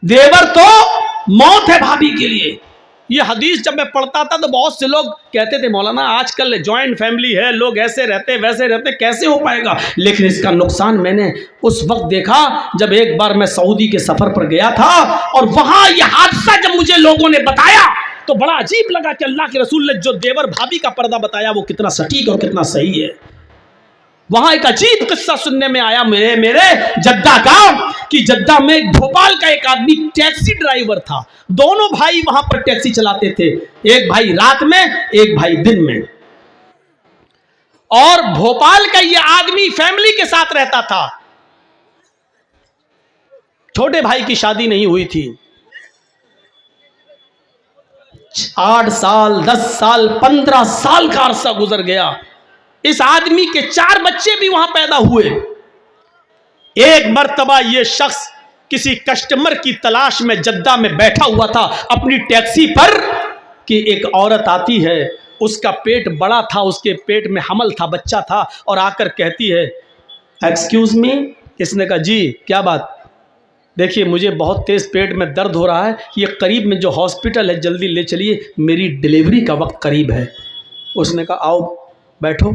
देवर तो मौत है भाभी के लिए। ये हदीस जब मैं पढ़ता था तो बहुत से लोग कहते थे मौलाना आजकल जॉइंट फैमिली है, लोग ऐसे रहते वैसे रहते, कैसे हो पाएगा। लेकिन इसका नुकसान मैंने उस वक्त देखा जब एक बार मैं सऊदी के सफर पर गया था और वहां यह हादसा जब मुझे लोगों ने बताया तो बड़ा अजीब लगा कि अल्लाह के रसूल ने जो देवर भाभी का पर्दा बताया वो कितना सटीक और कितना सही है। वहां एक अजीब किस्सा सुनने में आया मेरे जद्दा का कि जद्दा में भोपाल का एक आदमी टैक्सी ड्राइवर था। दोनों भाई वहां पर टैक्सी चलाते थे, एक भाई रात में एक भाई दिन में। और भोपाल का ये आदमी फैमिली के साथ रहता था। छोटे भाई की शादी नहीं हुई थी। 8 साल 10 साल 15 साल का अरसा गुजर गया। इस आदमी के 4 बच्चे भी वहां पैदा हुए। एक मर्तबा ये शख्स किसी कस्टमर की तलाश में जद्दा में बैठा हुआ था अपनी टैक्सी पर कि एक औरत आती है, उसका पेट बड़ा था, उसके पेट में हमल था, बच्चा था, और आकर कहती है एक्सक्यूज मी। इसने कहा जी क्या बात। देखिए मुझे बहुत तेज़ पेट में दर्द हो रहा है, ये करीब में जो हॉस्पिटल है जल्दी ले चलिए, मेरी डिलीवरी का वक्त करीब है। उसने कहा आओ बैठो।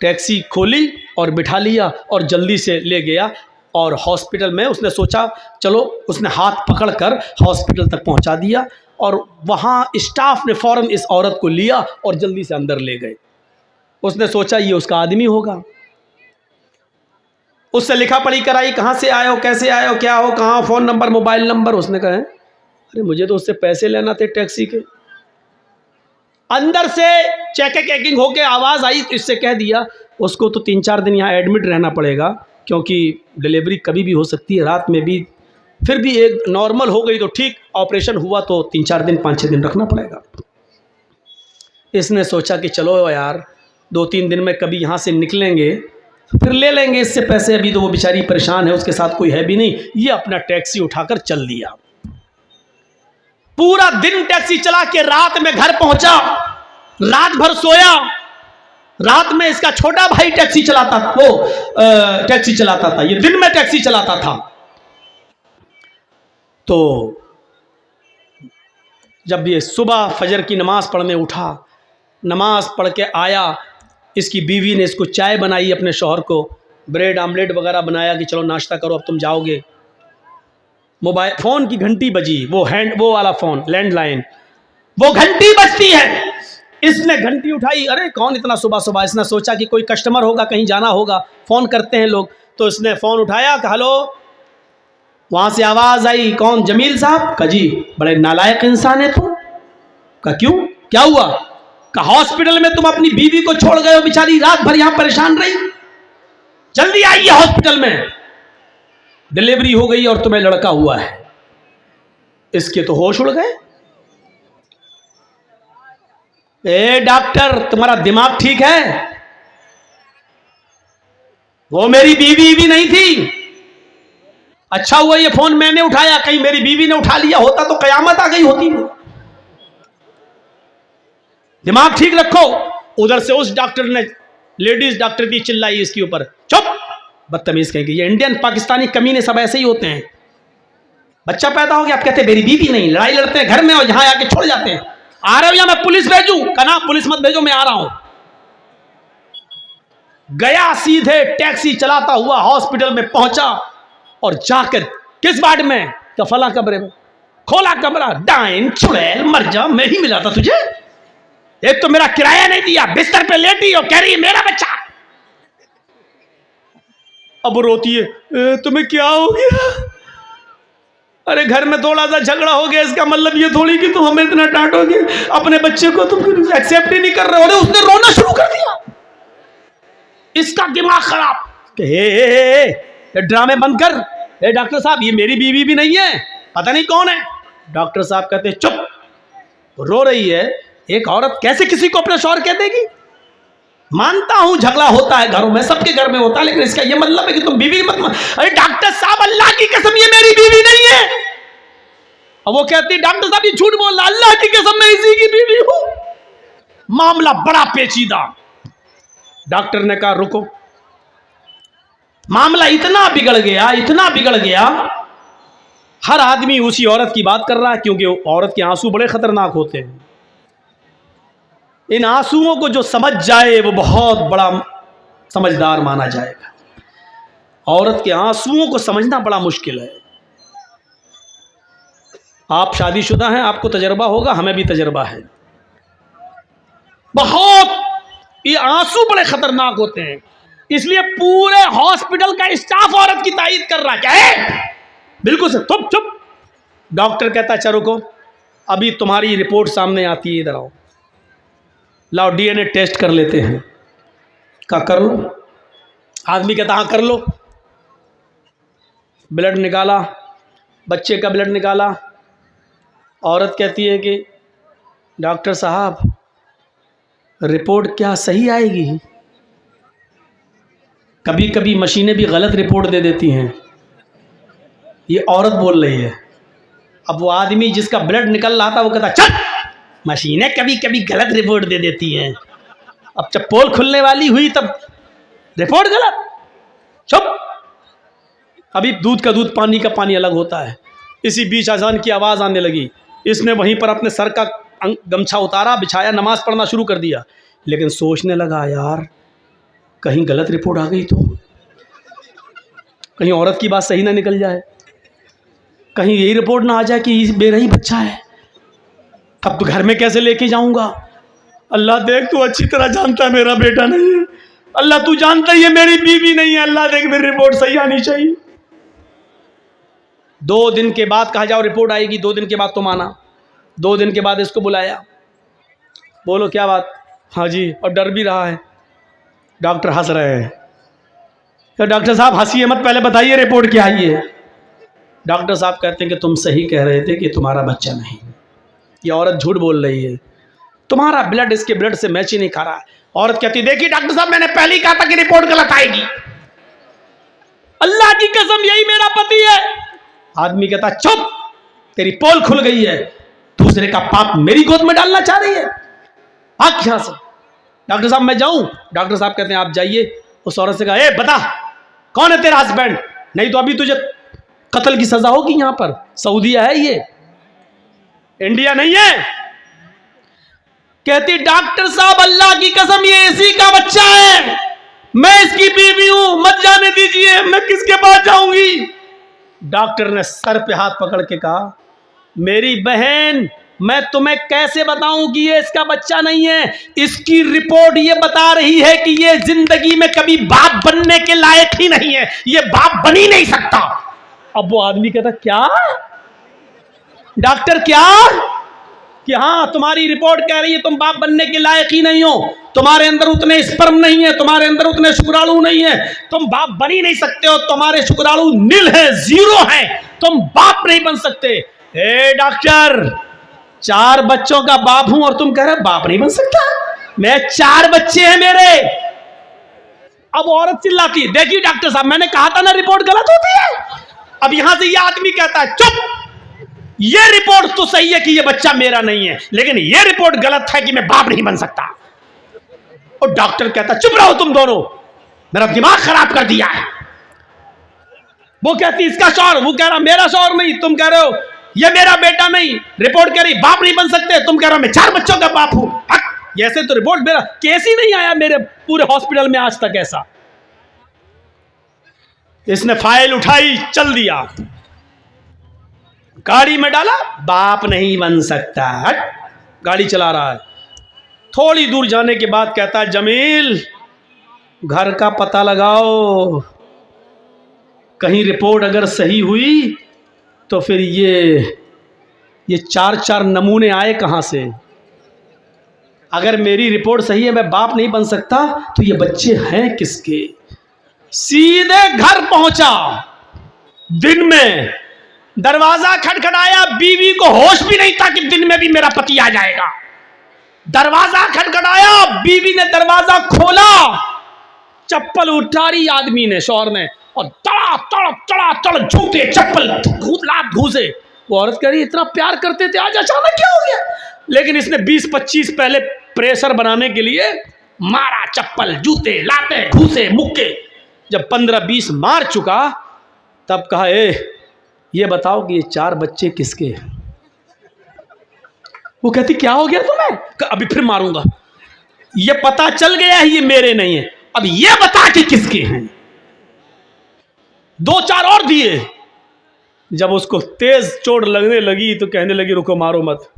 टैक्सी खोली और बिठा लिया और जल्दी से ले गया और हॉस्पिटल में उसने सोचा चलो, उसने हाथ पकड़कर हॉस्पिटल तक पहुंचा दिया और वहां स्टाफ ने फ़ौरन इस औरत को लिया और जल्दी से अंदर ले गए। उसने सोचा ये उसका आदमी होगा। उससे लिखा पढ़ी कराई, कहाँ से आए हो, कैसे आए हो, क्या हो, कहाँ, फ़ोन नंबर, मोबाइल नंबर। उसने कहा अरे मुझे तो उससे पैसे लेना थे टैक्सी के। अंदर से चेकिंग होके आवाज़ आई तो इससे कह दिया उसको तो 3-4 दिन यहाँ एडमिट रहना पड़ेगा क्योंकि डिलीवरी कभी भी हो सकती है, रात में भी। फिर भी एक नॉर्मल हो गई तो ठीक, ऑपरेशन हुआ तो 3-4 दिन 5-6 दिन रखना पड़ेगा। इसने सोचा कि चलो यार 2-3 दिन में कभी यहाँ से निकलेंगे फिर ले लेंगे इससे पैसे, अभी तो वो बेचारी परेशान है, उसके साथ कोई है भी नहीं। ये अपना टैक्सी उठाकर चल दिया। पूरा दिन टैक्सी चला के रात में घर पहुंचा, रात भर सोया। रात में इसका छोटा भाई टैक्सी चलाता था, वो टैक्सी चलाता था, ये दिन में टैक्सी चलाता था। तो जब ये सुबह फजर की नमाज पढ़ने उठा, नमाज पढ़ के आया, इसकी बीवी ने इसको चाय बनाई, अपने शौहर को ब्रेड आमलेट वगैरह बनाया कि चलो नाश्ता करो अब तुम जाओगे। मोबाइल फ़ोन की घंटी बजी, वो वाला फ़ोन लैंडलाइन, वो घंटी बजती है। इसने घंटी उठाई, अरे कौन इतना सुबह सुबह। इसने सोचा कि कोई कस्टमर होगा, कहीं जाना होगा, फ़ोन करते हैं लोग। तो इसने फ़ोन उठाया, कहा हेलो। वहाँ से आवाज़ आई कौन, जमील साहब। कहा जी, बड़े नालायक इंसान है तुम। कहा क्यों, क्या हुआ। कहा हॉस्पिटल में तुम अपनी बीवी को छोड़ गए हो, बेचारी रात भर यहाँ परेशान रही, जल्दी आइए हॉस्पिटल में, डिलीवरी हो गई और तुम्हें लड़का हुआ है। इसके तो होश उड़ गए। ए डॉक्टर तुम्हारा दिमाग ठीक है, वो मेरी बीवी भी नहीं थी। अच्छा हुआ ये फोन मैंने उठाया, कहीं मेरी बीवी ने उठा लिया होता तो कयामत आ गई होती। दिमाग ठीक रखो। उधर से उस डॉक्टर ने, लेडीज डॉक्टर की चिल्लाई इसके ऊपर, चुप बदतमीज कहेंगे। ये इंडियन पाकिस्तानी कमीने सब ऐसे ही होते हैं। बच्चा पैदा हो गया, आप कहते बेरी बीवी नहीं, लड़ाई लड़ते हैं घर में और यहां आके छोड़ जाते हैं। आ रहे हो या मैं पुलिस भेजूं। कहना पुलिस मत भेजो, मैं आ रहा हूं। गया सीधे टैक्सी चलाता हुआ हॉस्पिटल में पहुंचा और जाकर किस वार्ड में, फला कमरे में। खोला कमरा, डाइन चुड़ैल मर जा, मैं ही मिला था तुझे। एक तो मेरा किराया नहीं दिया, बिस्तर पे लेटी और कह रही है मेरा बच्चा। अब रोती है, तुम्हें क्या हो गया। अरे घर में थोड़ा सा झगड़ा हो गया, इसका मतलब ये थोड़ी कि तुम हमें इतना डांटोगे, अपने बच्चे को तुम एक्सेप्ट ही नहीं कर रहे हो। अरे उसने रोना शुरू कर दिया, इसका दिमाग खराब। हे ड्रामे बंद कर। हे डॉक्टर साहब ये मेरी बीवी भी नहीं है, पता नहीं कौन है। डॉक्टर साहब कहते चुप, रो रही है। एक औरत कैसे किसी को अपना शौहर कह देगी। मानता हूं झगड़ा होता है घरों में, सबके घर में होता है, लेकिन इसका ये मतलब है कि तुम बीवी मत। अरे डॉक्टर साहब अल्लाह की कसम ये मेरी बीवी नहीं है। और वो कहती डॉक्टर साहब ये झूठ बोल रहा, अल्लाह की कसम मैं इसी की बीवी हूं। मामला बड़ा पेचीदा। डॉक्टर ने कहा रुको। मामला इतना बिगड़ गया, इतना बिगड़ गया हर आदमी उसी औरत की बात कर रहा है, क्योंकि औरत के आंसू बड़े खतरनाक होते हैं। इन आंसुओं को जो समझ जाए वो बहुत बड़ा समझदार माना जाएगा। औरत के आंसुओं को समझना बड़ा मुश्किल है। आप शादीशुदा हैं, आपको तजर्बा होगा, हमें भी तजर्बा है। बहुत ये आंसू बड़े खतरनाक होते हैं, इसलिए पूरे हॉस्पिटल का स्टाफ औरत की तारीफ कर रहा है। क्या है? बिल्कुल से चुप चुप। डॉक्टर कहता है चलो को अभी तुम्हारी रिपोर्ट सामने आती है, इधर आओ, लाओ डीएनए टेस्ट कर लेते हैं। क्या कर लो? आदमी कहता हाँ कर लो। ब्लड निकाला, बच्चे का ब्लड निकाला। औरत कहती है कि डॉक्टर साहब रिपोर्ट क्या सही आएगी? कभी कभी मशीनें भी गलत रिपोर्ट दे देती हैं। ये औरत बोल रही है। अब वो आदमी जिसका ब्लड निकल रहा था वो कहता चल, मशीनें कभी कभी गलत रिपोर्ट दे देती हैं। अब जब पोल खुलने वाली हुई तब रिपोर्ट गलत। चुप। अभी दूध का दूध, पानी का पानी अलग होता है। इसी बीच अजान की आवाज़ आने लगी। इसने वहीं पर अपने सर का गमछा उतारा, बिछाया, नमाज पढ़ना शुरू कर दिया। लेकिन सोचने लगा यार कहीं गलत रिपोर्ट आ गई तो, कहीं औरत की बात सही ना निकल जाए, कहीं यही रिपोर्ट ना आ जाए कि मेरा ही बच्चा है, तब तो घर में कैसे लेके जाऊंगा। अल्लाह देख तू अच्छी तरह जानता है मेरा बेटा नहीं है। अल्लाह तू जानता ही है मेरी बीवी नहीं है। अल्लाह देख मेरी रिपोर्ट सही आनी चाहिए। 2 दिन के बाद कहा जाओ रिपोर्ट आएगी। 2 दिन के बाद तुम आना। 2 दिन के बाद इसको बुलाया। बोलो क्या बात? हाँ जी। और डर भी रहा है। डॉक्टर हंस रहे हैं। तो डॉक्टर साहब हंसिए मत, पहले बताइए रिपोर्ट क्या आई है। डॉक्टर साहब कहते हैं कि तुम सही कह रहे थे कि तुम्हारा बच्चा नहीं। ये औरत झूठ बोल रही है, तुम्हारा ब्लड इसके ब्लड से मैच ही नहीं खा रहा है। औरत कहती देखिए डॉक्टर साहब मैंने पहले ही कहा था कि रिपोर्ट गलत आएगी। अल्लाह की कसम यही मेरा पति है। आदमी कहता चुप, तेरी पोल खुल गई है, दूसरे का पाप मेरी गोद में डालना चाह रही है, भाग यहां से। डॉक्टर साहब मैं जाऊं? डॉक्टर साहब कहते हैं आप जाइए। उस औरत से कहा ए बता कौन है तेरा हस्बैंड, नहीं तो अभी तुझे कत्ल की सजा होगी। यहां पर सऊदीया है, ये इंडिया नहीं है। कहती डॉक्टर साहब अल्लाह की कसम ये इसी का बच्चा है, मैं इसकी बीवी हूं, मत जाने दीजिए, मैं किसके पास जाऊंगी। डॉक्टर ने सर पे हाथ पकड़ के कहा मेरी बहन मैं तुम्हें कैसे बताऊं कि ये इसका बच्चा नहीं है। इसकी रिपोर्ट ये बता रही है कि ये जिंदगी में कभी बाप बनने के लायक ही नहीं है, ये बाप बन ही नहीं सकता। अब वो आदमी कहता क्या डॉक्टर क्या? कि हाँ तुम्हारी रिपोर्ट कह रही है तुम बाप बनने के लायक ही नहीं हो, तुम्हारे अंदर उतने स्पर्म नहीं है, तुम्हारे अंदर उतने शुक्राणु नहीं है, तुम बाप बन ही नहीं सकते हो, तुम्हारे शुक्राणु नील है, 0 है, तुम बाप नहीं बन सकते। ए डॉक्टर 4 बच्चों का बाप हूं और तुम कह रहे बाप नहीं बन सकता? मैं 4 बच्चे हैं मेरे। अब औरत चिल्लाती देखिए डॉक्टर साहब मैंने कहा था ना रिपोर्ट गलत होती है। अब यहां से यह आदमी कहता है चुप, ये रिपोर्ट तो सही है कि ये बच्चा मेरा नहीं है, लेकिन ये रिपोर्ट गलत है कि मैं बाप नहीं बन सकता। और डॉक्टर कहता चुप रहो तुम दोनों, मेरा दिमाग खराब कर दिया है। वो कहती इसका शौहर, वो कह रहा मेरा शौहर नहीं, तुम कह रहे हो ये मेरा बेटा नहीं, रिपोर्ट कह रही बाप नहीं बन सकते, तुम कह रहे हो मैं 4 बच्चों का बाप हूं। ऐसे तो रिपोर्ट मेरा केस ही नहीं आया मेरे पूरे हॉस्पिटल में आज तक ऐसा। इसने फाइल उठाई, चल दिया, गाड़ी में डाला, बाप नहीं बन सकता, गाड़ी चला रहा है। थोड़ी दूर जाने के बाद कहता है जमील घर का पता लगाओ, कहीं रिपोर्ट अगर सही हुई तो फिर ये 4 नमूने आए कहां से। अगर मेरी रिपोर्ट सही है मैं बाप नहीं बन सकता तो ये बच्चे हैं किसके। सीधे घर पहुंचा, दिन में दरवाजा खटखटाया, बीवी को होश भी नहीं था कि दिन में भी मेरा पति आ जाएगा। दरवाजा खटखटाया, बीवी ने दरवाजा खोला, चप्पल उतारी आदमी ने, शौहर ने, और तड़ा जूते चप्पल लात घूसे। वो औरत कह रही इतना प्यार करते थे आज अचानक क्या हो गया। लेकिन इसने 20-25 पहले प्रेशर बनाने के लिए मारा, चप्पल जूते लाते घूसे मुक्के। जब 15-20 मार चुका तब कहा ये बताओ कि ये 4 बच्चे किसके हैं? वो कहती क्या हो गया तुम्हें? अभी फिर मारूंगा। ये पता चल गया है ये मेरे नहीं है, अब ये बता कि किसके हैं। 2-4 और दिए। जब उसको तेज चोट लगने लगी तो कहने लगी रुको मारो मत,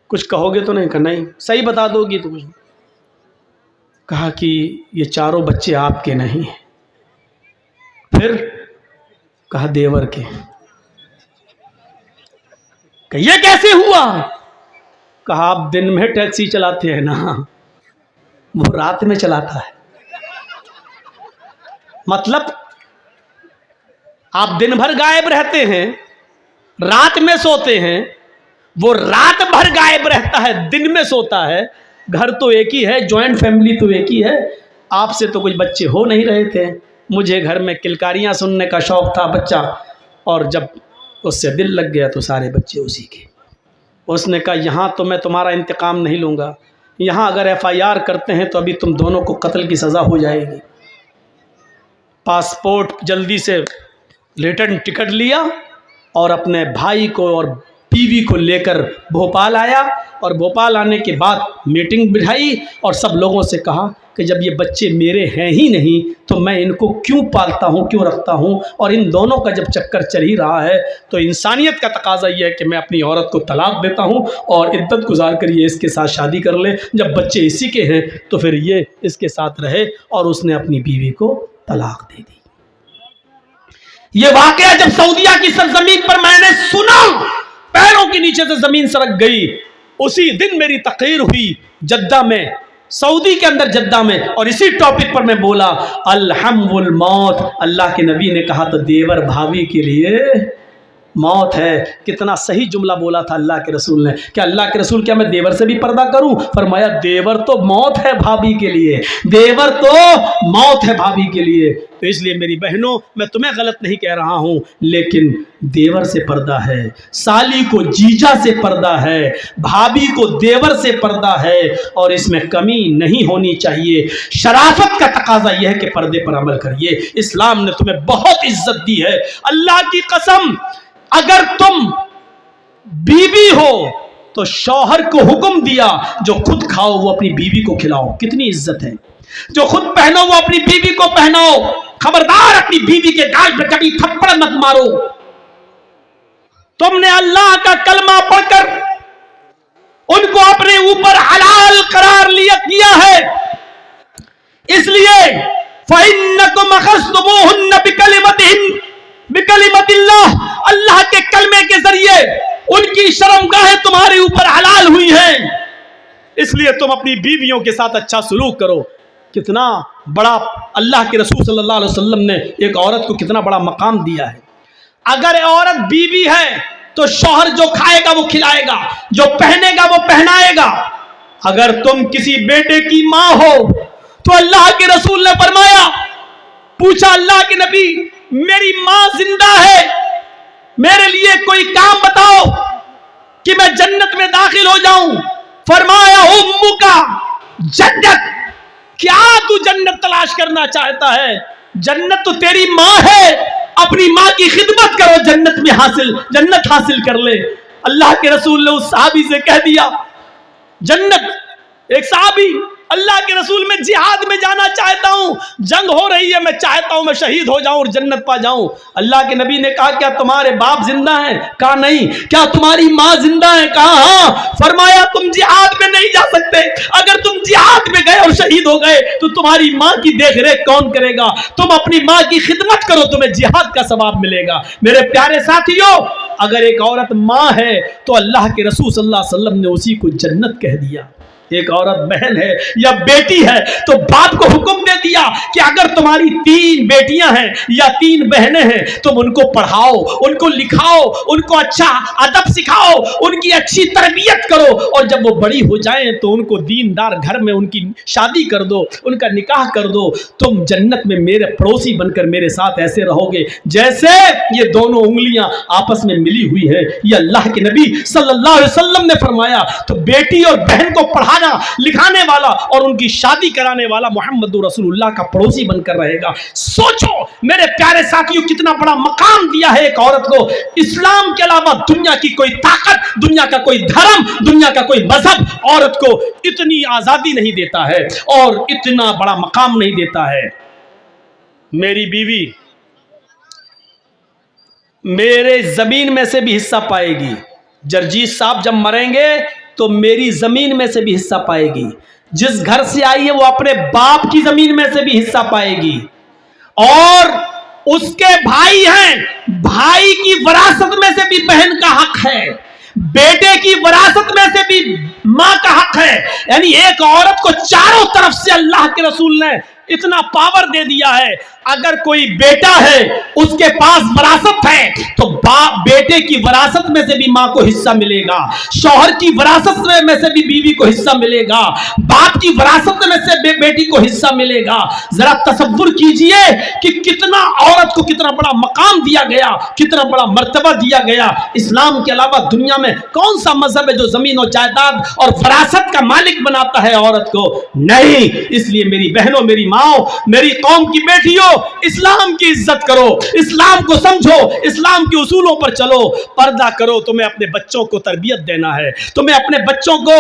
कुछ कहोगे तो नहीं? नहीं, सही बता दोगी तो कुछ। कहा कि ये 4 बच्चे आपके नहीं हैं। फिर कहा देवर के। ये कैसे हुआ? कहा आप दिन में टैक्सी चलाते हैं ना, वो रात में चलाता है। मतलब आप दिन भर गायब रहते हैं, रात में सोते हैं, वो रात भर गायब रहता है, दिन में सोता है। घर तो एक ही है, जॉइंट फैमिली तो एक ही है। आपसे तो कुछ बच्चे हो नहीं रहे थे। मुझे घर में किलकारियां सुनने का शौक था बच्चा, और जब उससे दिल लग गया तो सारे बच्चे उसी के। उसने कहा यहाँ तो मैं तुम्हारा इंतकाम नहीं लूँगा, यहाँ अगर FIR करते हैं तो अभी तुम दोनों को कत्ल की सज़ा हो जाएगी। पासपोर्ट जल्दी से रिटर्न टिकट लिया और अपने भाई को और बीवी को लेकर भोपाल आया, और भोपाल आने के बाद मीटिंग बिठाई और सब लोगों से कहा कि जब ये बच्चे मेरे हैं ही नहीं तो मैं इनको क्यों पालता हूँ, क्यों रखता हूँ, और इन दोनों का जब चक्कर चल ही रहा है तो इंसानियत का तकाजा ये है कि मैं अपनी औरत को तलाक देता हूँ और इद्दत गुजार कर ये इसके साथ शादी कर ले। जब बच्चे इसी के हैं तो फिर ये इसके साथ रहे, और उसने अपनी बीवी को तलाक दे दी। ये वाकया जब सऊदिया की सरजमीन पर मैंने सुना, पैरों के नीचे से जमीन सरक गई। उसी दिन मेरी तकरीर हुई जद्दा में, सऊदी के अंदर जद्दा में, और इसी टॉपिक पर मैं बोला अलहम्दुल मौत। अल्लाह के नबी ने कहा तो देवर भाभी के लिए मौत है। कितना सही जुमला बोला था अल्लाह के रसूल ने। क्या अल्लाह के रसूल क्या मैं देवर से भी पर्दा करूं? फरमाया देवर तो मौत है भाभी के लिए, देवर तो मौत है भाभी के लिए। तो इसलिए मेरी बहनों, मैं तुम्हें गलत नहीं कह रहा हूं, लेकिन देवर से पर्दा है, साली को जीजा से पर्दा है, भाभी को देवर से पर्दा है, और इसमें कमी नहीं होनी चाहिए। शराफत का तकाजा यह है कि पर्दे पर अमल करिए। इस्लाम ने तुम्हें बहुत इज्जत दी है। अल्लाह की कसम, अगर तुम बीवी हो तो शौहर को हुक्म दिया जो खुद खाओ वो अपनी बीवी को खिलाओ। कितनी इज्जत है। जो खुद पहनो वो अपनी बीवी को पहनाओ। खबरदार अपनी बीवी के गाल पर कभी थप्पड़ मत मारो। तुमने अल्लाह का कलमा पढ़कर उनको अपने ऊपर हलाल करार किया है, इसलिए फ़इन्नकुम अख़ज़्तुमूहुन्न बिकलिमतिल्लाह, अल्लाह के कलमे के जरिए उनकी शर्मगाहें तुम्हारे ऊपर हलाल हुई हैं, इसलिए तुम अपनी बीवियों के साथ अच्छा सलूक करो। कितना बड़ा अल्लाह के रसूल सल्लल्लाहु अलैहि वसल्लम ने एक औरत को कितना बड़ा मकाम दिया है। अगर औरत बीवी है तो शौहर जो खाएगा वो खिलाएगा, जो पहनेगा वो पहनाएगा। अगर तुम किसी बेटे की माँ हो तो अल्लाह के रसूल ने फरमाया, पूछा अल्लाह के नबी मेरी माँ जिंदा है, मेरे लिए कोई काम बताओ कि मैं जन्नत में दाखिल हो जाऊं। फरमाया उम्मुका जन्नत, क्या तू जन्नत तलाश करना चाहता है? जन्नत तो तेरी माँ है, अपनी माँ की खिदमत करो, जन्नत हासिल कर ले। अल्लाह के रसूल ने उस सहाबी से कह दिया जन्नत। एक सहाबी अल्लाह के रसूल में जिहाद में जाना चाहता हूं, जंग हो रही है, मैं चाहता हूं मैं शहीद हो जाऊं और जन्नत पा जाऊं। अल्लाह के नबी ने कहा क्या तुम्हारे बाप जिंदा हैं? कहा नहीं। क्या तुम्हारी माँ जिंदा है? कहा हाँ। फरमाया तुम जिहाद में नहीं जा सकते। अगर तुम जिहाद में गए और शहीद हो गए तो तुम्हारी माँ की देखरेख कौन करेगा? तुम अपनी माँ की खिदमत करो, तुम्हें जिहाद का सवाब मिलेगा। मेरे प्यारे साथियों, अगर एक औरत माँ है तो अल्लाह के रसूल सल्लल्लाहु अलैहि वसल्लम ने उसी को जन्नत कह दिया। एक औरत बहन है या बेटी है तो बाप को हुक्म दे दिया कि अगर तुम्हारी 3 बेटियां हैं या 3 बहनें हैं तुम उनको पढ़ाओ, उनको लिखाओ, उनको अच्छा अदब सिखाओ, उनकी अच्छी तरबियत करो, और जब वो बड़ी हो जाएं तो उनको दीनदार घर में उनकी शादी कर दो, उनका निकाह कर दो। तुम जन्नत में मेरे पड़ोसी बनकर मेरे साथ ऐसे रहोगे जैसे ये दोनों उंगलियां आपस में मिली हुई है। ये अल्लाह के नबी सल्लल्लाहु अलैहि वसल्लम ने फरमाया। तो बेटी और बहन को पढ़ा पढ़ाना लिखाने वाला और उनकी शादी कराने वाला मोहम्मद रसूलुल्लाह का पड़ोसी बनकर रहेगा। सोचो मेरे प्यारे साथियों, कितना बड़ा मकाम दिया है एक औरत को। इस्लाम के अलावा दुनिया की कोई ताकत, दुनिया का कोई धर्म, दुनिया का कोई मजहब औरत को इतनी आजादी नहीं देता है और इतना बड़ा मकाम नहीं देता है। मेरी बीवी मेरे जमीन में से भी हिस्सा पाएगी। जरजीत साहब जब मरेंगे तो मेरी जमीन में से भी हिस्सा पाएगी। जिस घर से आई है वो अपने बाप की जमीन में से भी हिस्सा पाएगी। और उसके भाई हैं, भाई की विरासत में से भी बहन का हक है, बेटे की विरासत में से भी मां का हक है। यानी एक औरत को चारों तरफ से अल्लाह के रसूल ने इतना पावर दे दिया है। अगर कोई बेटा है उसके पास विरासत है तो बेटे की विरासत में से भी मां को हिस्सा मिलेगा, शौहर की विरासत में से भी बीवी को हिस्सा मिलेगा, बाप की विरासत में से बेटी को हिस्सा मिलेगा। जरा तसव्वुर कीजिए कि कितना औरत को कितना बड़ा मकाम दिया गया, कितना बड़ा मर्तबा दिया गया। इस्लाम के अलावा दुनिया में कौन सा मजहब है जो जमीन और जायदाद और विरासत का मालिक बनाता है औरत को? नहीं। इसलिए मेरी बहनों, मेरी माओ, मेरी कौम की बेटियों, इस्लाम की इज्जत करो, इस्लाम को समझो, इस्लाम के उसूलों पर चलो, पर्दा करो। तुम्हें अपने बच्चों को तरबियत देना है, तुम्हें अपने बच्चों को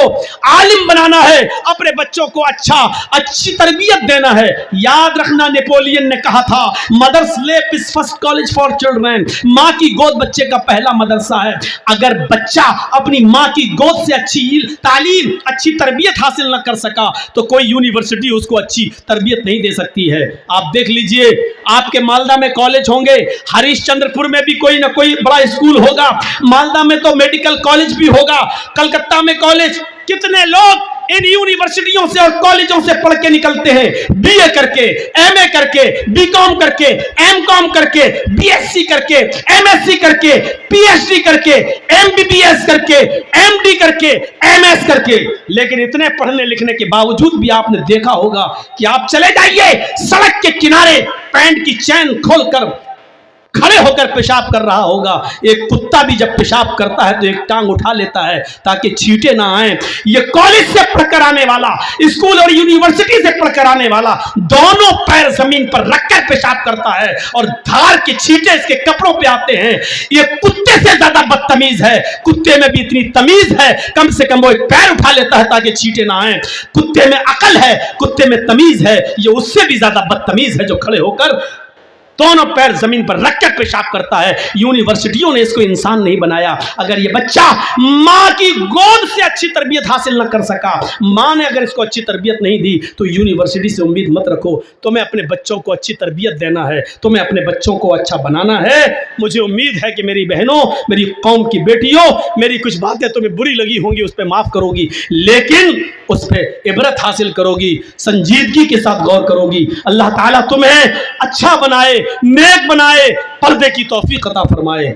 आलिम बनाना है, अपने बच्चों को अच्छी तरबियत देना है। याद रखना, नेपोलियन ने कहा था mother's lap is first college for children. मां की गोद बच्चे का पहला मदरसा है। अगर बच्चा अपनी मां की गोद से अच्छी तालीम, अच्छी तरबियत हासिल न कर सका तो कोई यूनिवर्सिटी उसको अच्छी तरबियत नहीं दे सकती है। आप देख लीजिए, आपके मालदा में कॉलेज होंगे, हरिश्चंद्रपुर में भी कोई ना कोई बड़ा स्कूल होगा, मालदा में तो मेडिकल कॉलेज भी होगा, कलकत्ता में कॉलेज। कितने लोग इन यूनिवर्सिटियों से और कॉलेजों से पढ़ के निकलते हैं, बीए करके, एमए करके, बीकॉम करके, एमकॉम करके, बीएससी करके, एमएससी करके, पीएचडी करके, एमबीबीएस करके, एमडी करके, एमएस करके। लेकिन इतने पढ़ने लिखने के बावजूद भी आपने देखा होगा कि आप चले जाइए सड़क के किनारे, पैंट की चैन खोलकर खड़े होकर पेशाब कर रहा होगा। एक कुत्ता भी जब पेशाब करता है तो एक टांग उठा लेता है ताकि छींटे ना आए। ये कॉलेज से पढ़कर आने वाला, स्कूल और यूनिवर्सिटी से पढ़कर आने वाला दोनों पैर जमीन पर रखकर पेशाब करता है और धार के छींटे इसके कपड़ों पे आते हैं। ये कुत्ते से ज्यादा बदतमीज है। कुत्ते में भी इतनी तमीज है, कम से कम वो एक पैर उठा लेता है ताकि छींटे ना आए। कुत्ते में अकल है, कुत्ते में तमीज है। ये उससे भी ज्यादा बदतमीज है जो खड़े होकर दोनों पैर जमीन पर रखकर पेशाब करता है। यूनिवर्सिटियों ने इसको इंसान नहीं बनाया। अगर ये बच्चा मां की गोद से अच्छी तरबियत हासिल न कर सका, मां ने अगर इसको अच्छी तरबियत नहीं दी, तो यूनिवर्सिटी से उम्मीद मत रखो। तुम्हें अपने बच्चों को अच्छी तरबियत देना है, तुम्हें अपने बच्चों को अच्छा बनाना है। मुझे उम्मीद है कि मेरी बहनों, मेरी कौम की बेटियों, मेरी कुछ बातें तुम्हें बुरी लगी होंगी, उस पर माफ करोगी, लेकिन उस पर इबरत हासिल करोगी, संजीदगी के साथ गौर करोगी। अल्लाह ताला तुम्हें अच्छा बनाए, नेक बनाए, पर्दे की तौफीक अता फरमाए।